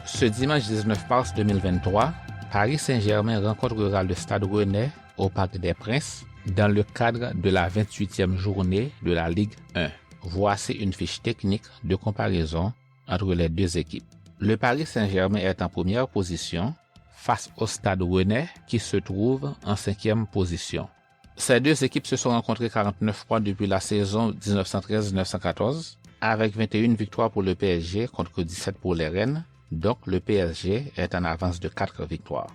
Ce dimanche 19 mars 2023, Paris Saint-Germain rencontrera le Stade Rennais au Parc des Princes dans le cadre de la 28e journée de la Ligue 1. Voici une fiche technique de comparaison entre les deux équipes. Le Paris Saint-Germain est en première position face au Stade Rennais qui se trouve en 5e position. Ces deux équipes se sont rencontrées 49 fois depuis la saison 1913-1914 avec 21 victoires pour le PSG contre 17 pour les Rennes. Donc le PSG est en avance de 4 victoires.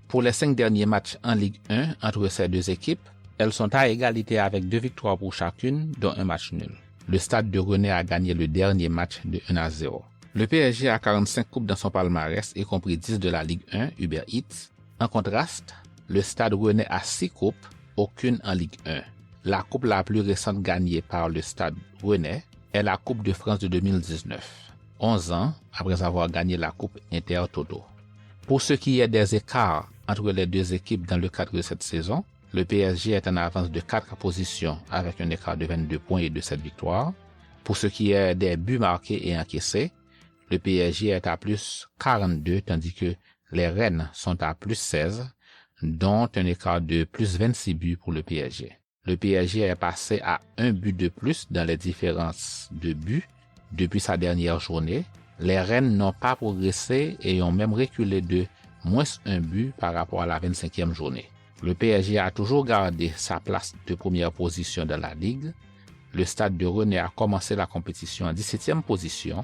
Pour les 5 derniers matchs en Ligue 1 entre ces deux équipes, elles sont à égalité avec 2 victoires pour chacune, dont un match nul. Le Stade de Rennais a gagné le dernier match de 1-0. Le PSG a 45 coupes dans son palmarès, y compris 10 de la Ligue 1, Uber Eats. En contraste, le Stade Rennais a 6 coupes, aucune en Ligue 1. La coupe la plus récente gagnée par le Stade Rennais est la Coupe de France de 2019. 11 ans après avoir gagné la Coupe Intertoto. Pour ce qui est des écarts entre les deux équipes dans le cadre de cette saison, le PSG est en avance de 4 positions avec un écart de 22 points et de 7 victoires. Pour ce qui est des buts marqués et encaissés, le PSG est à plus 42 tandis que les Rennes sont à plus 16, dont un écart de plus 26 buts pour le PSG. Le PSG est passé à un but de plus dans les différences de buts depuis sa dernière journée. Les Rennes n'ont pas progressé et ont même reculé de moins un but par rapport à la 25e journée. Le PSG a toujours gardé sa place de première position dans la Ligue. Le Stade de Rennais a commencé la compétition en 17e position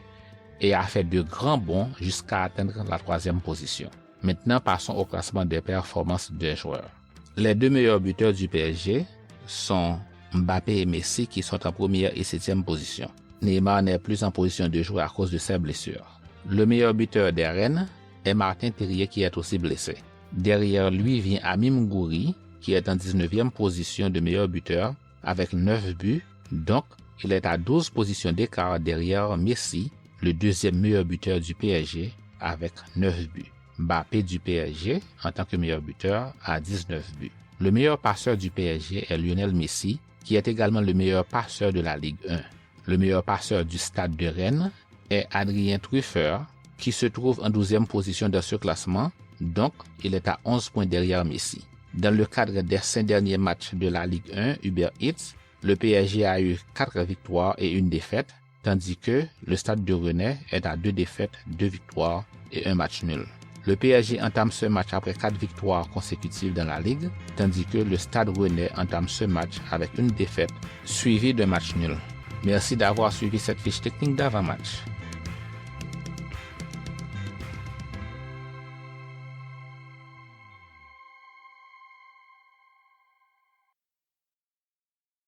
et a fait de grands bonds jusqu'à atteindre la 3e position. Maintenant, passons au classement des performances des joueurs. Les deux meilleurs buteurs du PSG sont Mbappé et Messi qui sont en première et 7e position. Neymar n'est plus en position de jouer à cause de ses blessures. Le meilleur buteur des Rennes est Martin Terrier qui est aussi blessé. Derrière lui vient Amim Gouiri qui est en 19e position de meilleur buteur avec 9 buts. Donc, il est à 12 positions d'écart derrière Messi, le deuxième meilleur buteur du PSG avec 9 buts. Mbappé du PSG en tant que meilleur buteur a 19 buts. Le meilleur passeur du PSG est Lionel Messi qui est également le meilleur passeur de la Ligue 1. Le meilleur passeur du Stade de Rennes est Adrien Truffert, qui se trouve en 12e position dans ce classement, donc il est à 11 points derrière Messi. Dans le cadre des 5 derniers matchs de la Ligue 1 Uber Eats, le PSG a eu 4 victoires et 1 défaite, tandis que le Stade de Rennais est à 2 défaites, 2 victoires et 1 match nul. Le PSG entame ce match après 4 victoires consécutives dans la Ligue, tandis que le Stade Rennais entame ce match avec une défaite, suivie d'un match nul. Merci d'avoir suivi cette fiche technique d'avant-match.